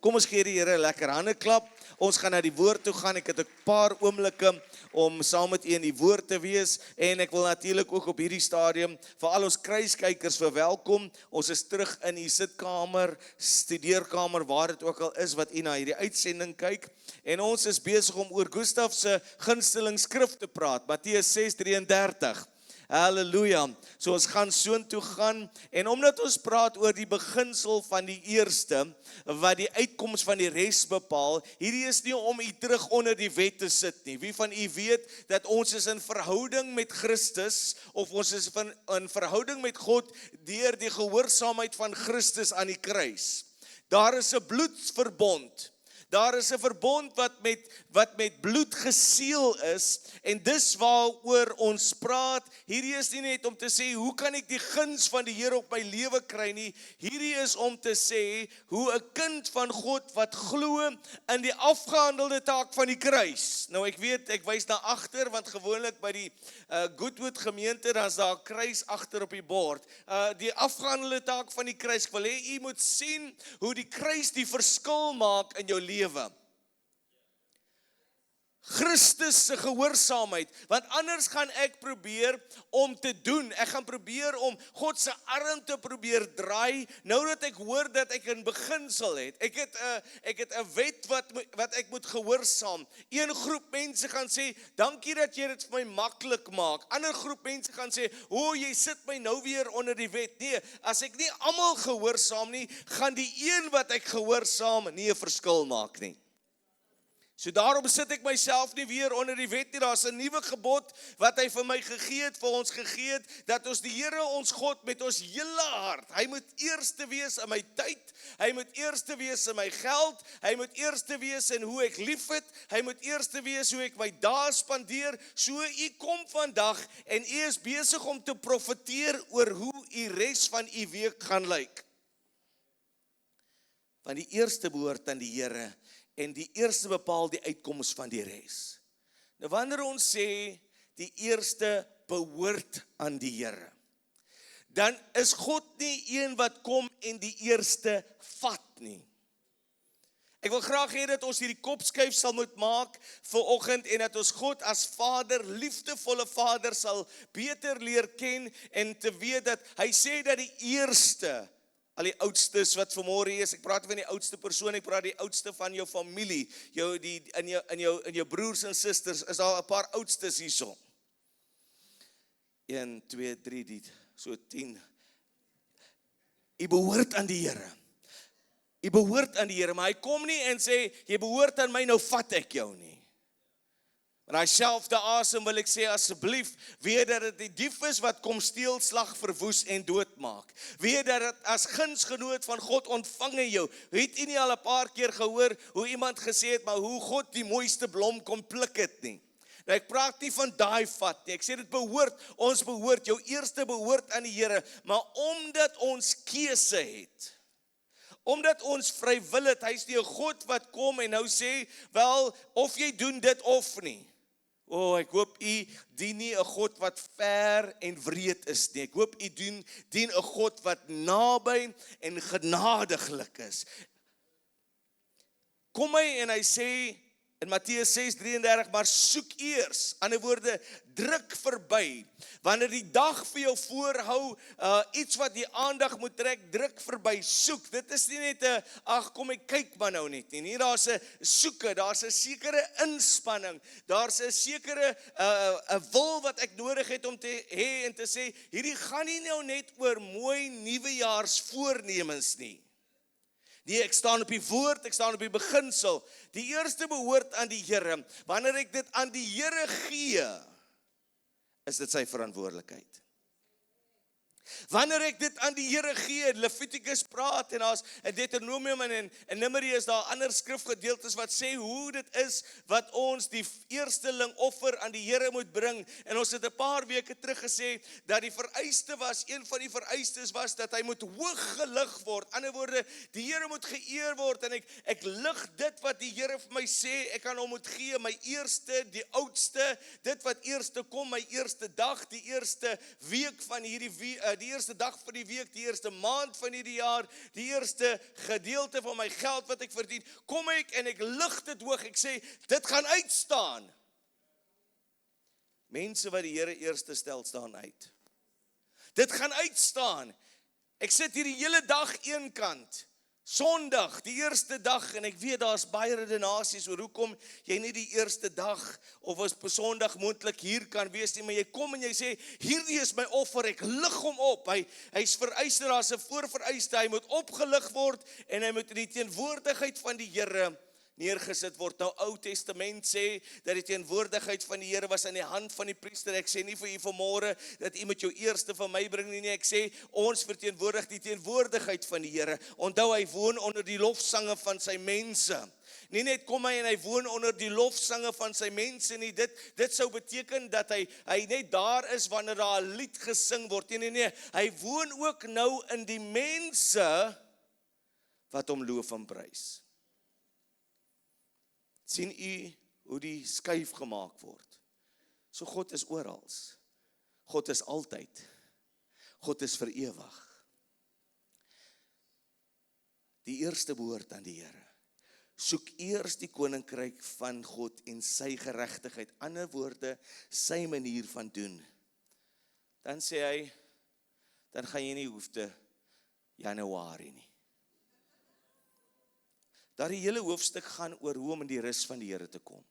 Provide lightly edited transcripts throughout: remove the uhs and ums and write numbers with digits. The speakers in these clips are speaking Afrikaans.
Kom ons gee die Here 'n lekker hande klap. Ons gaan na die woord toe gaan. Ek het 'n paar oomblikke om saam met u in die woord te wees. En ek wil natuurlik ook op hierdie stadium vir al ons kruiskykers verwelkom. Ons is terug in u sitkamer, studeerkamer, waar dit ook al is wat u na hierdie uitsending kyk. En ons is besig om oor Gustav se gunsteling skrif te praat, Matteus 6:33. Halleluja. So ons gaan soontoe gaan, en omdat ons praat oor die beginsel van die eerste, wat die uitkoms van die res bepaal, hierdie is nie om u terug onder die wet te sit nie. Wie van u weet dat ons is in verhouding met Christus, of ons is in verhouding met God deur die gehoorsaamheid van Christus aan die kruis. Daar is 'n bloedverbond. Daar is 'n verbond wat met bloed geseël is, en dis waaroor ons praat. Hierdie is nie net om te sê, hoe kan ek die guns van die Here op my lewe kry nie. Hierdie is om te sê, hoe 'n kind van God wat glo in die afgehandelde taak van die kruis. Nou ek weet, ek wys na agter, want gewoonlik by die Goodwood gemeente, dan is daar 'n kruis agter op die bord. Die afgehandelde taak van die kruis. Ek wil hê u moet sien hoe die kruis die verskil maak in jou lewe. Christus se gehoorsaamheid, want anders gaan ek probeer om te doen, ek gaan probeer om God se arm te probeer draai, nou dat ek hoor dat ek 'n beginsel het, ek het 'n wet wat ek moet gehoorsaam. Een groep mense gaan sê, dankie dat jy dit vir my maklik maak. Ander groep mense gaan sê, jy sit my nou weer onder die wet. Nee, as ek nie almal gehoorsaam nie, gaan die een wat ek gehoorsaam nie 'n verskil maak nie. So daarom sit ek myself nie weer onder die wet nie. Daar's 'n nuwe gebod wat hy vir my gegee het, vir ons gegee het, dat ons die Here ons God met ons hele hart, hy moet eerste wees in my tyd, hy moet eerste wees in my geld, hy moet eerste wees in hoe ek liefhet, hy moet eerste wees hoe ek my dae spandeer. So u kom vandag en u is besig om te profeteer oor hoe u res van u week gaan lyk. Want die eerste behoort aan die Here, en die eerste bepaal die uitkoms van die res. Nou wanneer ons sê, die eerste behoort aan die Here, dan is God nie een wat kom en die eerste vat nie. Ek wil graag hê dat ons hierdie kopskuif sal moet maak vir oggend, en dat ons God as Vader, liefdevolle Vader, sal beter leer ken, en te weet dat hy sê dat die eerste, al die oudstes wat vanmôre is, ek praat van die oudste persoon, ek praat die oudste van jou familie, in jou broers en susters, is daar 'n paar oudstes hierso. 1, 2, 3, so 10. U behoort aan die Here. U behoort aan die Here, maar hy kom nie en sê, jy behoort aan my, nou vat ek jou nie. Maar hy selfde asem wil ek sê, asseblief, weet dat dit die dief is wat kom steel, slag, verwoes en doodmaak. Weet dat dit as gunsgenoot van God ontvang hy jou. Het u nie al 'n paar keer gehoor hoe iemand gesê het, maar hoe God die mooiste blom kom pluk het nie? Nou ek praat nie van daai vat nie, ek sê dit behoort, ons behoort, jou eerste behoort aan die Here, maar omdat ons keuse het, omdat ons vrywil het, hy is nie 'n God wat kom en nou sê, wel, of jy doen dit of nie. Ek hoop u dien nie 'n God wat ver en wreed is nie. Ek hoop u dien 'n God wat naby en genadiglik is. Kom hy en hy sê in Matteus 6:33, maar soek eers, ander woorde, druk verby. Wanneer die dag vir jou voorhou, iets wat die aandag moet trek, druk verby, soek. Dit is nie net 'n, kom ek kyk maar nou net nie. Nee, daar's 'n soeke, daar's 'n sekere inspanning, daar's 'n sekere 'n wil wat ek nodig het om te hê en te sê, hierdie gaan nie nou net oor mooi nuwejaarsvoornemens nie. Nee, ek staan op die woord, ek staan op die beginsel. Die eerste behoort aan die Here. Wanneer ek dit aan die Here gee, is dit sy verantwoordelikheid. Wanneer ek dit aan die Here gee, Levitikus praat, en daar's in Deuteronomium en Numeri is daar ander skrifgedeeltes wat sê hoe dit is wat ons die eersteling offer aan die Here moet bring. En ons het 'n paar weke terug gesê dat die vereiste was, een van die vereistes was dat hy moet hoog gelig word. Ander woorde, die Here moet geëer word, en ek lig dit wat die Here vir my sê, ek kan hom moet gee, my eerste, die oudste, dit wat eerste kom, my eerste dag, die eerste week van hierdie die eerste dag van die week, die eerste maand van hierdie jaar, die eerste gedeelte van my geld wat ek verdien, kom ek en ek lig dit hoog, ek sê, dit gaan uitstaan. Mense wat die Here eerste stel, staan uit. Dit gaan uitstaan. Ek sit hier die hele dag eenkant. Sondag, die eerste dag, en ek weet daar's baie redenasies oor hoekom jy nie die eerste dag of as op Sondag moontlik hier kan wees nie, maar jy kom en jy sê, hierdie is my offer, ek lig hom op. Hy's vereis, daar's 'n voorvereiste, hy moet opgelig word en hy moet in die teenwoordigheid van die Here neergesit word. Nou Ou Testament sê dat die teenwoordigheid van die Here was in die hand van die priester. Ek sê nie vir u vanmôre dat u met jou eerste van my bring nie, ek sê ons verteenwoordig die teenwoordigheid van die Here. Onthou, hy woon onder die lofsange van sy mense. Nie net kom hy en hy woon onder die lofsange van sy mense nie, dit sou beteken dat hy net daar is wanneer daar 'n lied gesing word. Nee, hy woon ook nou in die mense wat hom loof en prys. Sien u hoe die skuif gemaak word? So God is oral. God is altyd. God is vir ewig. Die eerste behoort aan die Here. Soek eers die koninkryk van God en sy geregtigheid. Ander woorde, sy manier van doen. Dan sê hy, dan gaan jy nie hoef te Januarie nie. Daardie hele hoofstuk gaan oor hoe om in die rus van die Here te kom.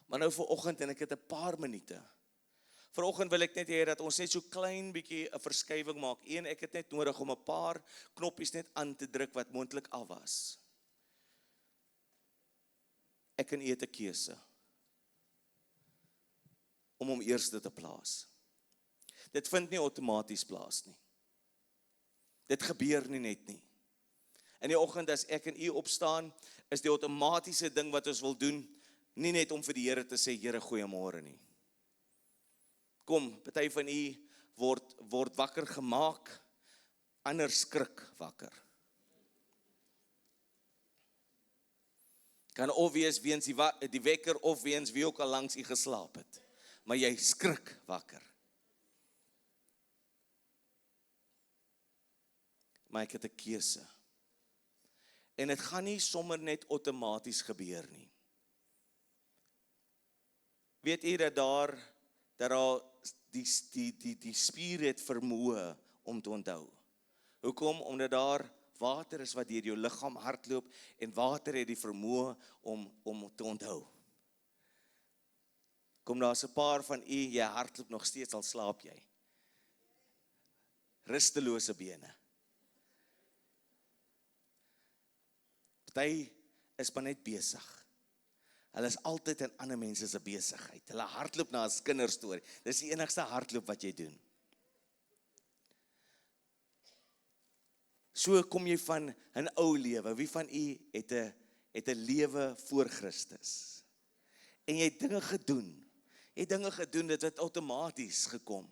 Maar nou vanoggend, en ek het 'n paar minute. Vanoggend wil ek net hê dat ons net so klein bietjie 'n verskywing maak. Ek het net nodig om 'n paar knoppies net aan te druk wat moontlik af was. Ek en u het 'n keuse om hom eerste te plaas. Dit vind nie outomaties plaas nie. Dit gebeur nie net nie. In die oggend as ek en u opstaan, is die outomatiese ding wat ons wil doen, nie net om vir die Here te sê, Here, goeiemôre nie. Kom, party van u word wakker gemaak, ander skrik wakker. Kan of wees weens die wekker of weens wie ook al langs u geslaap het. Maar jy skrik wakker. Maar ek het 'n keuse. En dit gaan nie sommer net outomaties gebeur nie. Weet jy dat daar die spier het vermoë om te onthou. Hoekom? Omdat daar water is wat deur jou liggaam hardloop en water het die vermoë om te onthou. Kom, daar's 'n paar van u, jy hardloop nog steeds al slaap jy. Rustelose bene. Party is maar net besig. Hulle is altyd in ander mense se besigheid. Hulle hardloop na 'n kinderstorie. Dis die enigste hardloop wat jy doen. So kom jy van 'n ou lewe. Wie van u het 'n lewe voor Christus? En jy het dinge gedoen. Dit het outomaties gekom.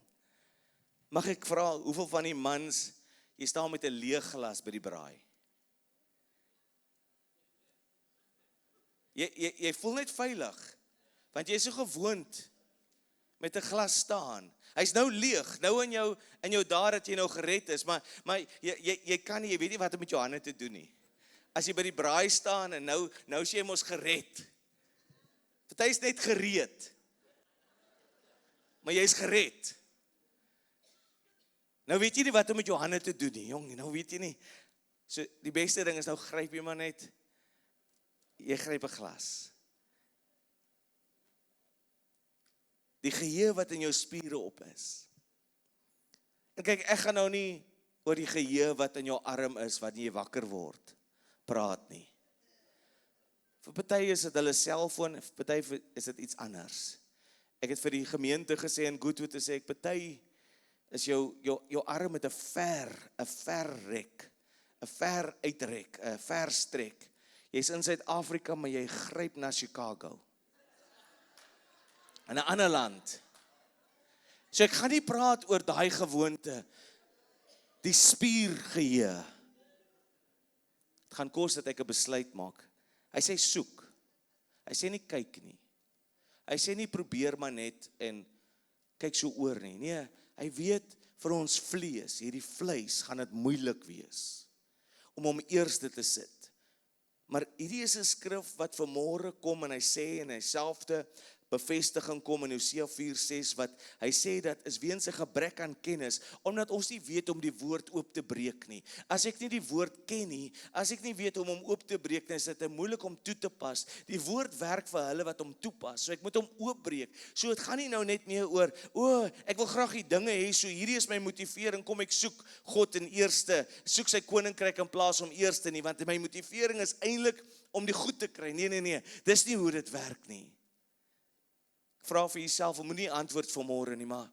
Mag ek vra, hoeveel van die mans, jy staan met 'n leeg glas by die braai? Jy voel net veilig, want jy is so gewoond met 'n glas staan. Hy's nou leeg, nou in jou daar dat jy nou gered is, maar jy kan nie, jy weet nie wat om met jou hande te doen nie. As jy by die braai staan en nou is jy mos gered. Party is net gereed, maar jy's gered. Nou weet jy nie wat om met jou hande te doen nie, jong, nou weet jy nie. So die beste ding is nou gryp jy maar net. Jy gryp 'n glas. Die geheue wat in jou spiere op is. En kyk, ek gaan nou nie oor die geheue wat in jou arm is, wat jy wakker word, praat nie. Vir party is dit hulle selfoon, vir party is dit iets anders. Ek het vir die gemeente gesê en Goodwood te sê, party is jou arm met 'n ver rek, 'n ver uitrek, 'n ver strek. Jy's in Suid-Afrika, maar jy gryp na Chicago. In 'n ander land. So ek gaan nie praat oor daai gewoonte, die spiergeheue. Dit gaan kos dat ek 'n besluit maak. Hy sê soek. Hy sê nie kyk nie. Hy sê nie probeer maar net en kyk so oor nie. Nee, hy weet vir ons vlees, hierdie vleis, gaan dit moeilik wees om hom eerste te sit. Maar hierdie is 'n skrif wat vanmôre kom en hy sê in dieselfde bevestiging kom in Hosea 4:6 wat hy sê dat is weens 'n gebrek aan kennis, omdat ons nie weet om die woord oop te breek nie. As ek nie die woord ken nie, as ek nie weet om hom oop te breek nie, is dit moeilik om toe te pas. Die woord werk vir hulle wat hom toepas, so ek moet hom oopbreek. So dit gaan nie nou net meer oor, ek wil graag die dinge hê, so hierdie is my motivering, kom ek soek God in eerste, soek sy koninkryk in plaas om eerste nie, want my motivering is eintlik om die goed te kry. Nee, dis nie hoe dit werk nie. Vra vir jouself, moenie antwoord vanmôre nie, maar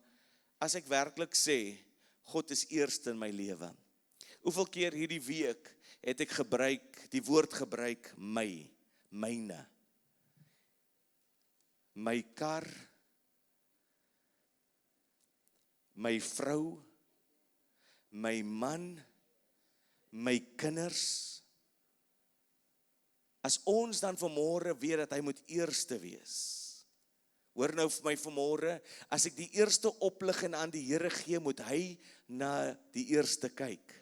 as ek werklik sê, God is eerste in my lewe. Hoeveel keer hierdie week het ek die woord gebruik, myne. My kar, my vrou, my man, my kinders. As ons dan vanmôre weet dat hy moet eerste wees, hoor nou vir my vanmôre, as ek die eerste opligging aan die Here gee, moet hy na die eerste kyk.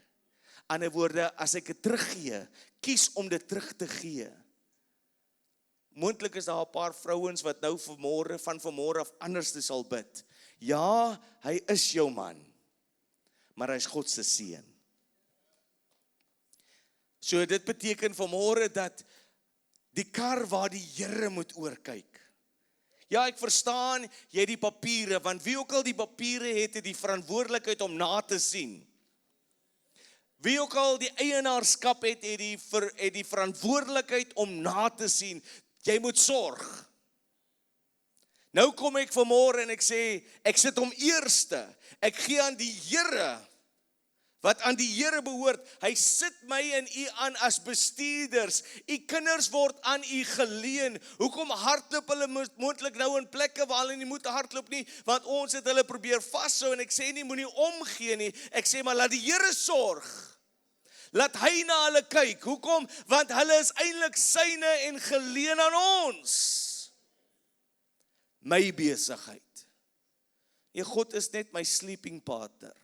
Ander woorde, as ek dit teruggee, kies om dit terug te gee. Moontlik is daar 'n paar vrouens wat nou van vanmôre af anders sal bid. Ja, hy is jou man, maar hy is God se seun. So dit beteken vanmôre dat die kar waar die Here moet oorkyk. Ja, ek verstaan, jy het die papiere, want wie ook al die papiere het die verantwoordelikheid om na te sien. Wie ook al die eienaarskap het die verantwoordelikheid om na te sien. Jy moet sorg. Nou kom ek vanmôre en ek sê, ek sit hom eerste. Ek gee aan die Here, wat aan die Here behoort. Hy sit my en u aan as bestuurders. U kinders word aan u geleen. Hoekom hardloop hulle moontlik nou in plekke waar hulle nie moet hardloop nie? Want ons het hulle probeer vashou en ek sê nie moenie omgee nie. Ek sê maar laat die Here sorg. Laat hy na hulle kyk. Hoekom? Want hulle is eintlik syne en geleen aan ons. My besigheid. God is net my sleeping partner.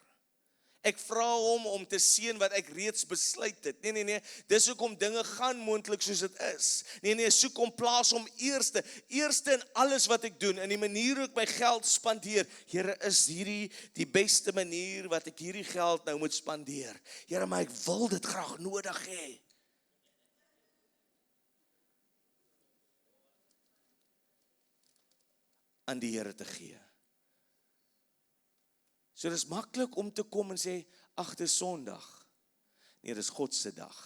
Ek vra hom om te seën wat ek reeds besluit het. Nee, dis hoekom dinge gaan moontlik soos dit is. Nee, soek hom, plaas hom eerste in alles wat ek doen, in die manier hoe ek my geld spandeer. Here, is hierdie die beste manier wat ek hierdie geld nou moet spandeer? Here, maar ek wil dit graag nodig hê. Aan die Here te gee. So dis maklik om te kom en sê, ag, dis Sondag. Nee, dis God se dag.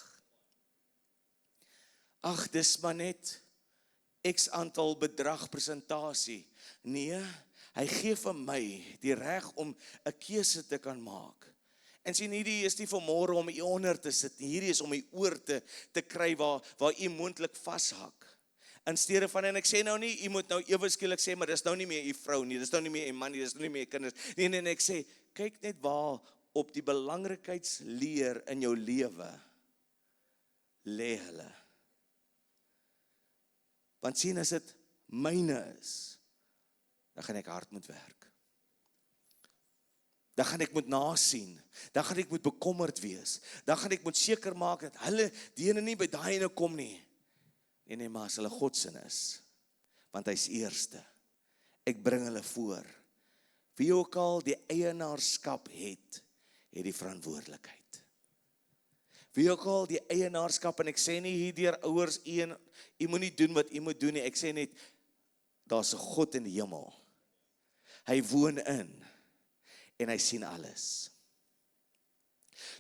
Ag, dis maar net X aantal bedrag presentasie. Nee, hy gee vir my die reg om 'n keuse te kan maak. En sien, hierdie is nie vanmôre om u onder te sit nie. Hierdie is om u oor te kry waar u moontlik vashak. In steede van, en ek sê nou nie, u moet nou ewe skielik sê, maar dis nou nie meer u vrou nie, dis nou nie meer u man nie, dis nou nie meer u kinders. Nee, ek sê, kyk net waar op die belangrikheidsleer in jou lewe lê hulle. Want sien, as dit myne is, dan gaan ek hard moet werk. Dan gaan ek moet nasien, dan gaan ek moet bekommerd wees, dan gaan ek moet seker maak dat hulle die ene nie by daai ene kom nie. Nee, maar as hulle God se is, want hy's eerste. Ek bring hulle voor. Wie ook al die eienaarskap het die verantwoordelikheid. Wie ook al die eienaarskap, en ek sê nie hier deur ouers, u moet nie doen wat u moet doen nie, ek sê net, daar's 'n God in die hemel. Hy woon in, en hy sien alles.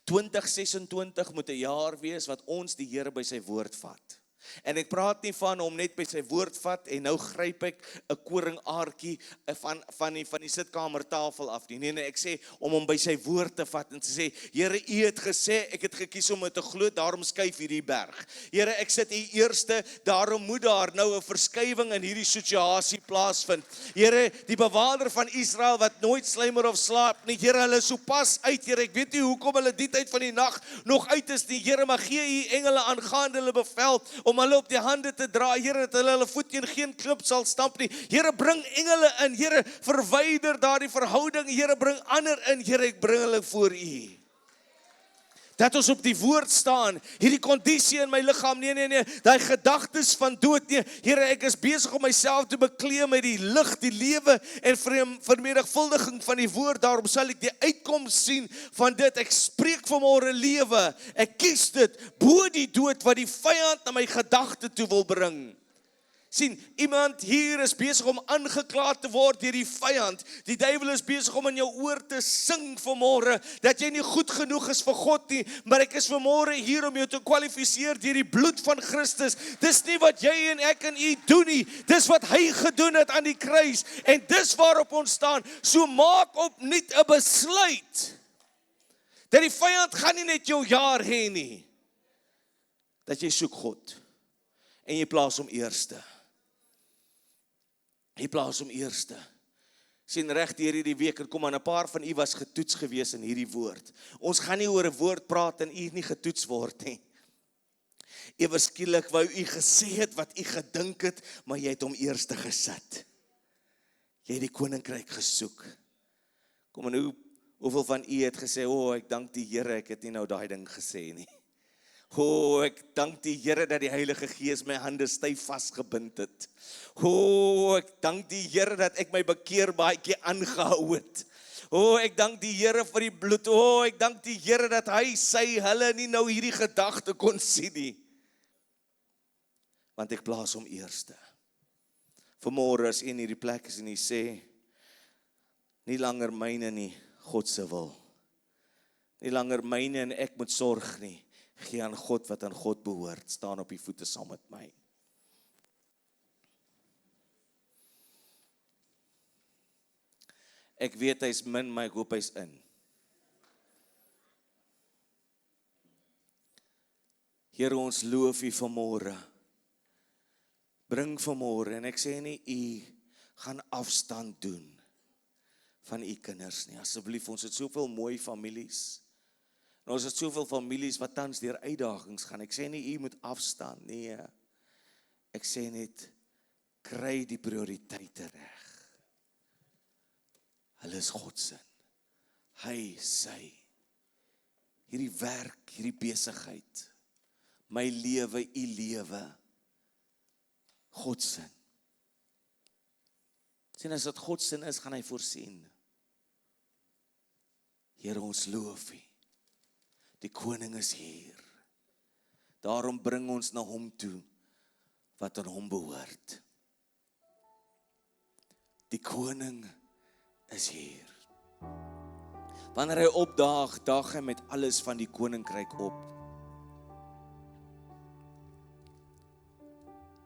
2026 moet 'n jaar wees wat ons die Here by sy woord vat. En ek praat nie van om net by sy woord vat en nou gryp ek 'n koringaartjie van die sitkamertafel af nie. Nee, ek sê om hom by sy woord te vat en te sê, Here, u het gesê, ek het gekies om te glo, daarom skuif hierdie berg. Here, ek sit u eerste, daarom moet daar nou 'n verskywing in hierdie situasie plaasvind. Here, die bewaarder van Israel wat nooit slymer of slaap nie. Here, hulle is so pas uit, Here, ek weet nie hoekom hulle die tyd van die nag nog uit is nie. Here, maar gee u engele aangaande hulle bevel om hulle op die hande te dra. Here, dat hulle voet teen geen klip sal stamp nie. Here, bring engele in. Here, verwyder daardie verhouding. Here, bring ander in. Here, ek bring hulle voor U. Dat ons op die woord staan, hierdie kondisie in my liggaam, nee, daai gedagtes van dood, nee, Here, ek is besig om myself te bekleed met die lig, die lewe en vermenigvuldiging van die woord, daarom sal ek die uitkoms sien van dit, ek spreek vanmôre lewe, ek kies dit, bo die dood wat die vyand na my gedagte toe wil bring. Sien, iemand hier is besig om aangekla te word deur die vyand. Die duiwel is besig om in jou oor te sing vanmôre dat jy nie goed genoeg is vir God nie, maar ek is vanmôre hier om jou te kwalifiseer deur die bloed van Christus. Dis nie wat jy en ek en u doen nie, dis wat hy gedoen het aan die kruis en dis waarop ons staan. So maak opnuut 'n besluit dat die vyand gaan nie net jou jaar hê nie. Dat jy soek God en jy plaas hom eerste. Hy plaas hom eerste. Sien reg deur hierdie week en kom aan 'n paar van u was getoets gewees in hierdie woord. Ons gaan nie oor 'n woord praat en u nie getoets word nie. Ewe skielik wou u gesê het wat u gedink het, maar jy het hom eerste gesit. Jy het die koninkryk gesoek. Kom en hoeveel van u het gesê, ek dank die Here, ek het nie nou daai ding gesê nie. Ek dank die Here dat die Heilige Gees my hande styf vasgebind het. Ek dank die Here dat ek my bekeerbaadjie aangehou het. Ek dank die Here vir die bloed. Ek dank die Here dat hy hulle nie nou hierdie gedagte kon sien nie. Want ek plaas hom eerste. Vanmôre as in hierdie plek is en hy sê, nie langer myne nie, God se wil. Nie langer myne en ek moet sorg nie. Gee aan God wat aan God behoort. Staan op die voete saam met my. Ek weet hy's min, maar ek hoop hy's in. Here, ons loof U vanmôre. Bring vanmôre en ek sê nie U gaan afstand doen van U kinders nie. Asseblief, ons het soveel mooi families. En ons het soveel families wat tans deur uitdagings gaan. Ek sê nie u moet afstaan, nee. Ek sê net, kry die prioriteite reg. Hulle is God se. Hy, sy. Hierdie werk, hierdie besigheid. My lewe, u lewe. God se. Sien, as dit God se is, gaan hy voorsien. Here, ons loof U. Die koning is hier. Daarom bring ons na hom toe wat aan hom behoort. Die koning is hier. Wanneer hy opdaag, daag hy met alles van die koninkryk op.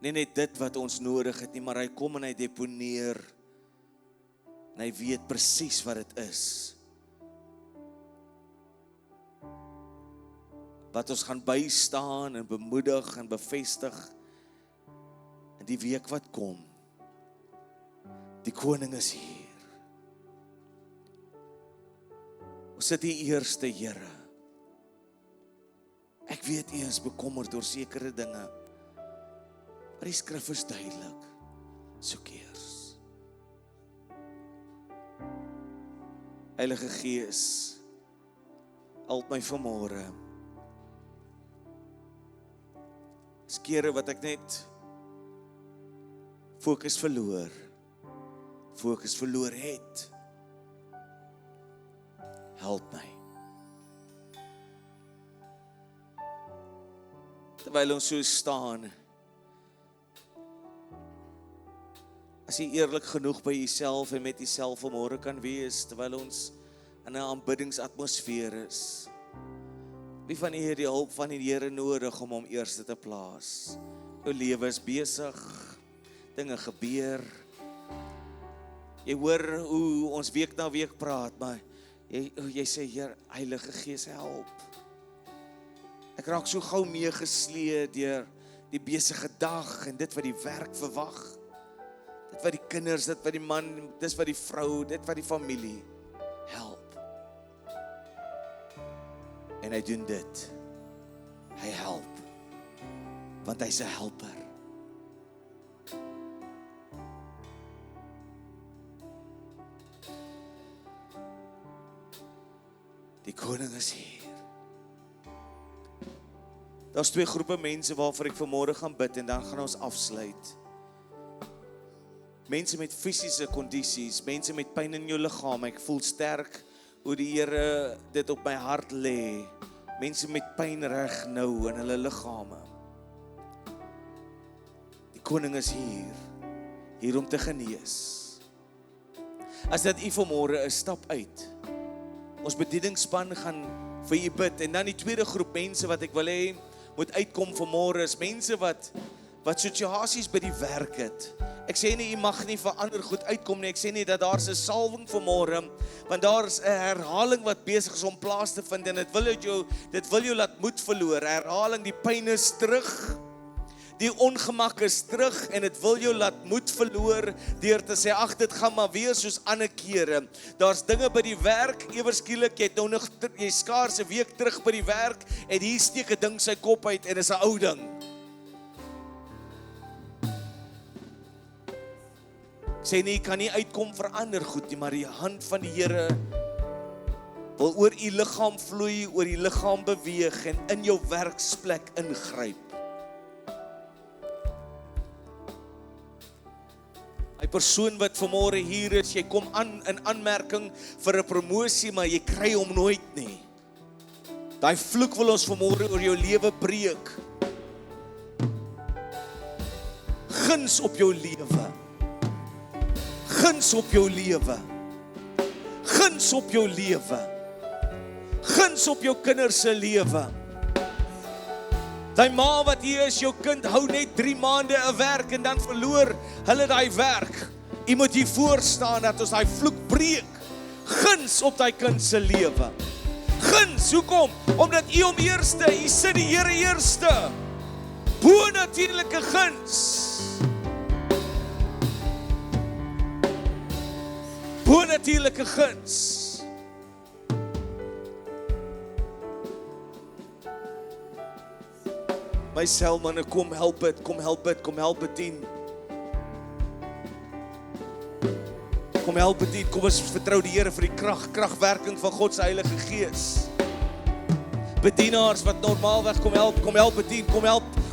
Nie net dit wat ons nodig het nie, maar hy kom en hy deponeer. En hy weet presies wat dit is. Wat ons gaan bystaan en bemoedig en bevestig in die week wat kom. Die koning is hier. Ons sit hier eerste, Here. Ek weet U is bekommerd oor sekere dinge, maar die skrif is duidelik. Soek eers. Heilige Gees, help my vanmôre. Skere wat ek net fokus verloor het. Help my. Terwyl ons so staan, as jy eerlik genoeg by jouself en met jouself vanmôre kan wees, terwyl ons in 'n aanbiddingsatmosfeer is. Wie van u het die hulp van die Here nodig om hom eerste te plaas? Jou lewe is besig, dinge gebeur. Jy hoor hoe ons week na week praat, maar jy sê, Heer, Heilige Gees, help. Ek raak so gou meegesleep deur die besige dag en dit wat die werk verwag. Dit wat die kinders, dit wat die man, dit wat die vrou, dit wat die familie. Help. En hy doen dit. Hy help. want hy's 'n helper. Die koning is hier. Daar's 2 groepe mense waarvoor ek vanmôre gaan bid en dan gaan ons afsluit. Mense met fisiese kondisies, mense met pyn in jou liggaam. Ek voel sterk hoe die Here dit op my hart lê. Mense met pyn reg nou in hulle liggame. Die koning is hier om te genees. As dit u vanmôre is, stap uit. Ons bedieningsspan gaan vir u bid. En dan die tweede groep mense wat ek wil hê moet uitkom vanmôre is mense wat situasies by die werk het. Ek sê nie, u mag nie vir ander goed uitkom nie. Ek sê nie dat daar's 'n salwing vanmôre, want daar's 'n herhaling wat besig is om plaas te vind en dit wil jou laat moed verloor. Herhaling, die pyn is terug. Die ongemak is terug en dit wil jou laat moed verloor deur te sê, ag, dit gaan maar weer soos ander kere. Daar's dinge by die werk, ewer skielik, jy skaars 'n week terug by die werk en hier steek 'n ding sy kop uit en is 'n ou ding. Sê nie, kan nie uitkom vir ander goed nie, maar die hand van die Here wil oor u liggaam vloei, oor die liggaam beweeg en in jou werksplek ingryp. Die persoon wat vanmôre hier is, jy kom aan in aanmerking vir 'n promosie, maar jy kry hom nooit nie. Daai vloek wil ons vanmôre oor jou lewe breek. Guns op jou lewe. Guns op jou lewe. Guns op jou lewe. Guns op jou kinders se lewe. Daai ma wat hier is, jou kind hou net 3 maande 'n werk en dan verloor hulle daai werk. U moet hier voor staan dat ons daai vloek breek. Guns op daai kind se lewe. Guns, hoekom? Omdat u hom eerste, u sit die Here eerste. Bo-natuurlike guns. Bo-natuurlike guns. My selmanne, kom help dit, kom help dit, kom help dit 10. Kom help dit 10, kom ons vertrou die Here vir die kragwerking van God se Heilige Gees. Bedienaars wat normaalweg kom help dit 10,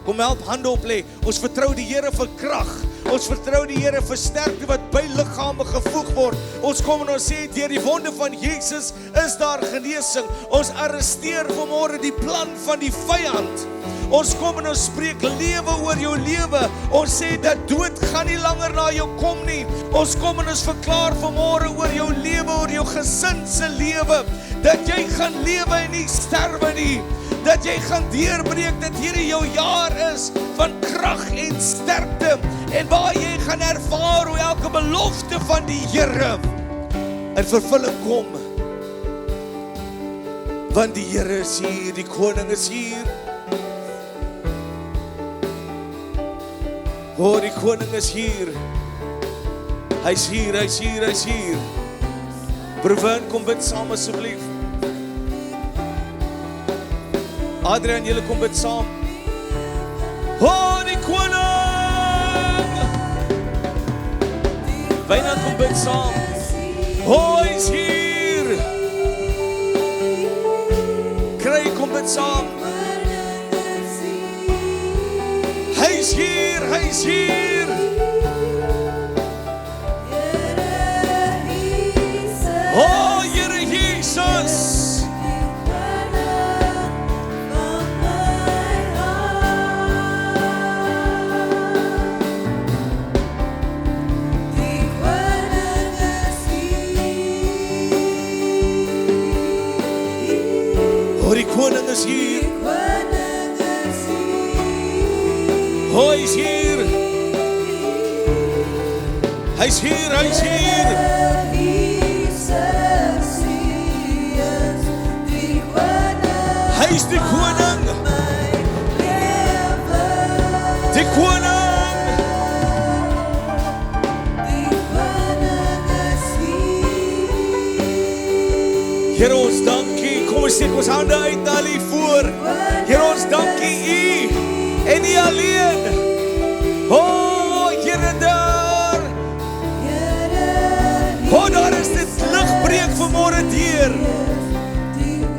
kom help hande oplê. Ons vertrou die Here vir krag. Ons vertrou die Here vir sterkte wat by liggame gevoeg word. Ons kom en ons sê, deur die wonde van Jesus is daar genesing. Ons arresteer vanmôre die plan van die vyand. Ons kom en ons spreek lewe oor jou lewe. Ons sê dat dood gaan nie langer na jou kom nie. Ons kom en ons verklaar vanmôre oor jou lewe, oor jou gesin se lewe, dat jy gaan lewe en nie sterwe nie. Dat jy gaan deurbreek, dat hierdie jou jaar is van krag en sterkte en waar jy gaan ervaar hoe elke belofte van die Here in vervulling kom. Want die Here is hier, die koning is hier. O, die koning is hier. Hy's hier, hy's hier, hy's hier. Broer, kom bid saam asseblief. Adrian, julle kom bid saam. O, die koning! Wynand, kom bid saam. O, hy's hier. Kry, kom bid saam. Hy's hier, hy's hier. O, Here Jesus. Die koning is hier. O, hy's hier. Hy's hier, hy's hier. Hy's die koning. Die koning. Here, ons dankie. Kom ons steek ons hande uit na U voor. Here, ons dankie U. en nie alleen. O, Here daar. O, daar is dit ligbreek vanmôre deur.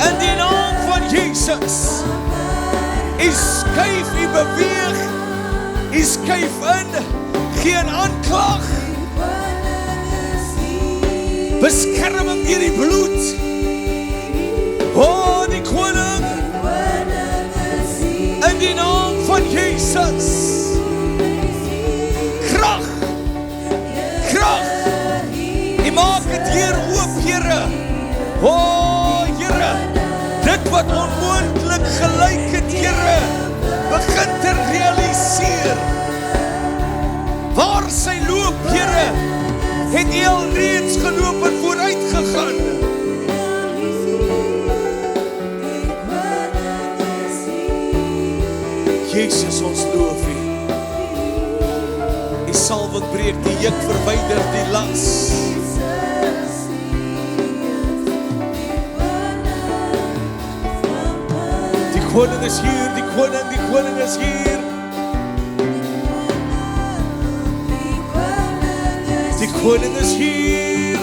In die naam van Jesus. U skuif, u beweeg, u skuif in, geen aanklag. Beskerming deur die bloed. O, die koning. In die naam van Jesus. Krag. Krag. U maak het hier oop, Here. O, Here. Dit wat onmoontlik gelyk het, Here, begin te realiseer. Waar sy loop, Here, het U al reeds geloop en vooruit gegaan. Jesus, ons loof U. U salwing breek die juk, verwyder die las. Die koning is hier, die koning is hier. Die koning is hier.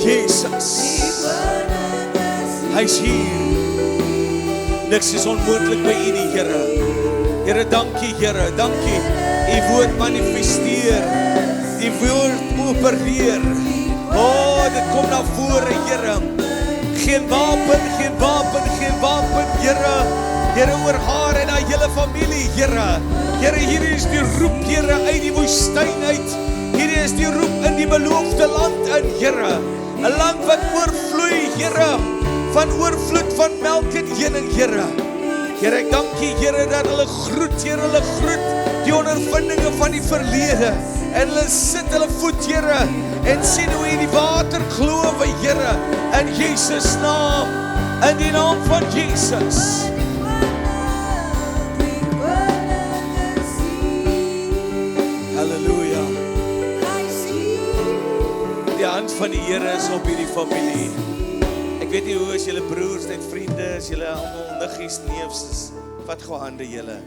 Jesus. Hy is hier. Niks is onmoontlik by U nie, Here. Here, dankie, Here, dankie. U woord manifesteer. U woord opereer. O, dit kom na vore, Here. Geen wapen, Here. Here, oor haar en haar hele familie, Here. Here, hier is die roep, Here, uit die woestyn uit. Hier is die roep in die beloofde land in, Here. 'n Land wat oorvloei, Here. Van oorvloed van melk en honing, Here. Here, ek dank U, Here, dat hulle groet, Here, hulle groet die ondervindinge van die verlede. En hulle sit hulle voet, Here, en sien hoe U die water glowe, Here, in Jesus naam, in die naam van Jesus. Halleluja. Die hand van die Here is op hierdie familie. Ek weet nie hoe is julle broers, net vriende, is julle almal niggies, neefs is. Vat gou hande julle.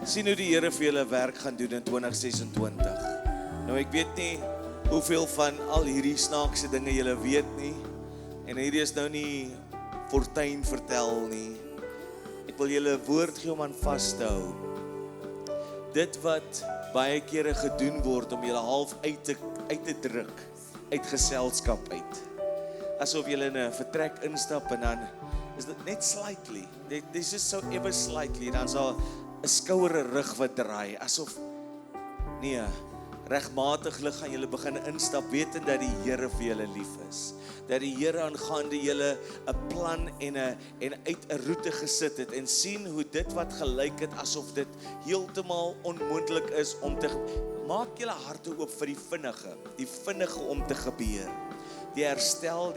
Sien hoe die Here vir julle werk gaan doen in 2026. Nou ek weet nie hoeveel van al hierdie snaakse dinge julle weet nie. En hierdie is nou nie fortuin vertel nie. Ek wil julle 'n woord gee om aan vas te hou. Dit wat baie kere gedoen word om julle half uit te druk uit geselskap uit. Asof julle in 'n vertrek instap en dan is dit net slightly. This is so ever slightly. Dan is daar 'n skouer, 'n rug wat draai. Asof nee, regmatiglik gaan julle begin instap wetend dat die Here vir julle lief is. Dat die Here aangaande julle 'n plan en uit 'n roete gesit het en sien hoe dit wat gelyk het asof dit heeltemal onmoontlik is om te maak julle harte oop vir die vinnige om te gebeur. Die herstel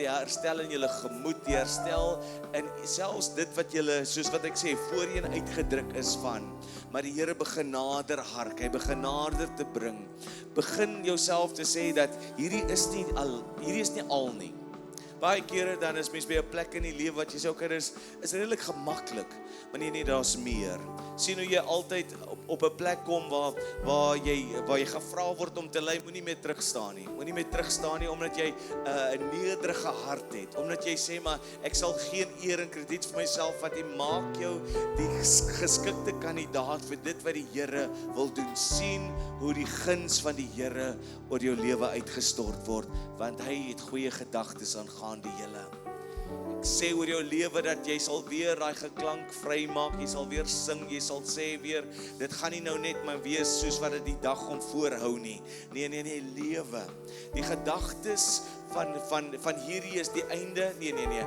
in julle gemoed, die herstel in selfs dit wat julle, soos wat ek sê, voorheen uitgedruk is van. Maar die Here begin nader hark, hy begin nader te bring. Begin jouself te sê dat hierdie is nie al nie. Baie kere dan is mens by 'n plek in die lewe wat jy sê, okay, is redelik gemaklik, maar nee, daar's meer. Sien hoe jy altyd op 'n plek kom waar jy gevra word om te lei, moenie meer terugstaan nie. Moenie meer terugstaan nie omdat jy 'n nederige hart het, omdat jy sê maar ek sal geen eer en krediet vir myself vat nie. Maak jou die geskikte kandidaat vir dit wat die Here wil doen. Sien hoe die guns van die Here oor jou lewe uitgestort word, want hy het goeie gedagtes aangaande julle. Ek sê oor jou lewe dat jy sal weer daai geklank vry maak, jy sal weer sing, jy sal sê weer, dit gaan nie nou net maar wees soos wat dit die dag om voorhou nie. Nee, lewe. Die gedagtes van hierdie is die einde. Nee.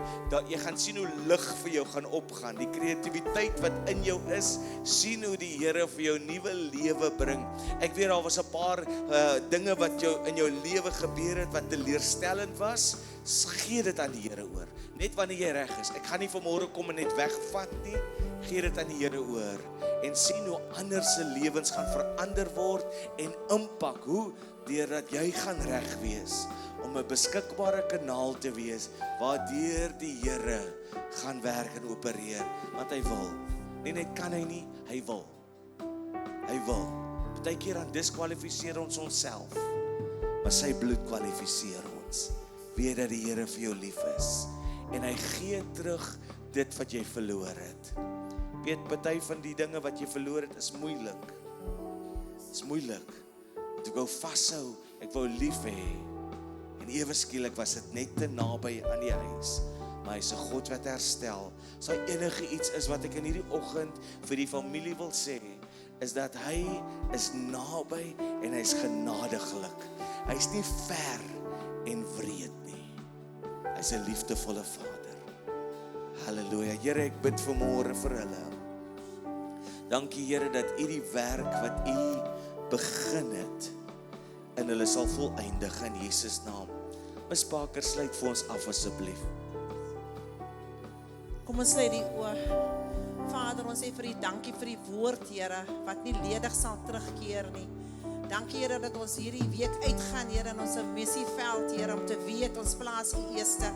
Jy gaan sien hoe lig vir jou gaan opgaan. Die kreatiwiteit wat in jou is, sien hoe die Here vir jou nuwe lewe bring. Ek weet daar was 'n paar dinge wat in jou lewe gebeur het wat teleurstellend was. Gee dit aan die Here oor. Net wanneer jy reg is. Ek gaan nie vanmôre kom en net wegvat nie. Gee dit aan die Here oor. En sien hoe ander se lewens gaan verander word en impak. Hoe? Deurdat jy gaan reg wees. om 'n beskikbare kanaal te wees waardeur die Here gaan werk en opereer, want hy wil. Nie net kan hy nie, hy wil. Hy wil. Partykeer dan diskwalifiseer ons onsself, maar sy bloed kwalifiseer ons. Weet dat die Here vir jou lief is en hy gee terug dit wat jy verloor het. Weet, party van die dinge wat jy verloor het is moeilik. Is moeilik. Want ek wou vashou, ek wou lief hê. En ewe skielik was dit net te naby aan die huis. Maar hy is 'n God wat herstel. So enige iets is wat ek in hierdie oggend vir die familie wil sê, is dat hy is naby en hy is genadiglik. Hy is nie ver en wreed nie. Hy is 'n liefdevolle Vader. Halleluja. Here, ek bid vanmôre vir hulle. Dankie Here dat U die werk wat U begin het en hulle sal volëindig in Jesus naam. Miss Parker, sluit vir ons af asseblief. Kom ons sluit die oë. Vader, ons sê vir U dankie vir die woord, Here, wat nie ledig sal terugkeer nie. Dankie Here dat ons hierdie week uitgaan, Here, in ons missieveld, Here, om te weet ons plaas U eerste.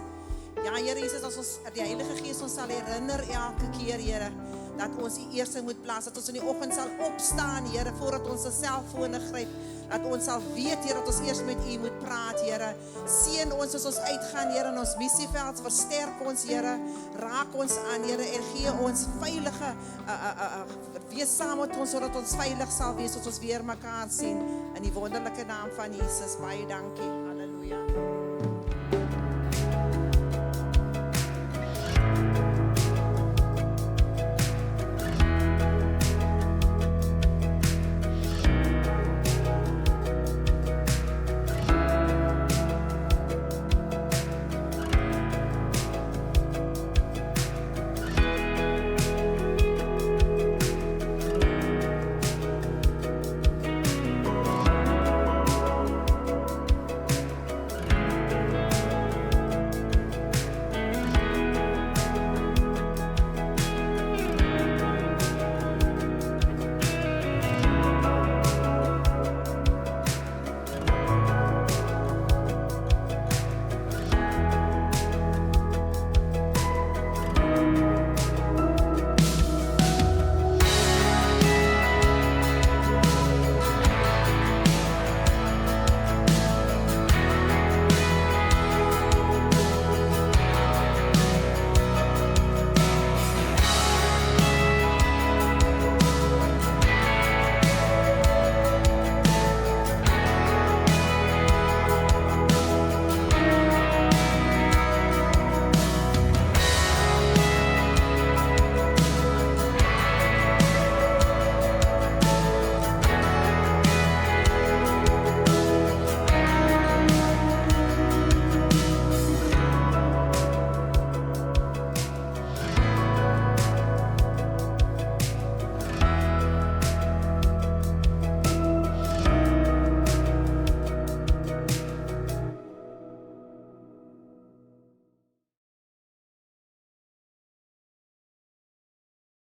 Ja, Here Jesus, as ons die Heilige Gees ons sal herinner elke keer, Here, dat ons U eerste moet plaas, dat ons in die oggend sal opstaan, Here, voordat ons ons selfone gryp, dat ons sal weet, Here, dat ons eers met U moet praat, Here. Seën ons as ons uitgaan, Here, in ons missieveld, versterk ons, Here, raak ons aan, Here, en gee ons veilige, wees saam met ons, sodat ons veilig sal wees, as ons weer mekaar sien, in die wonderlike naam van Jesus. Baie dankie. Halleluja.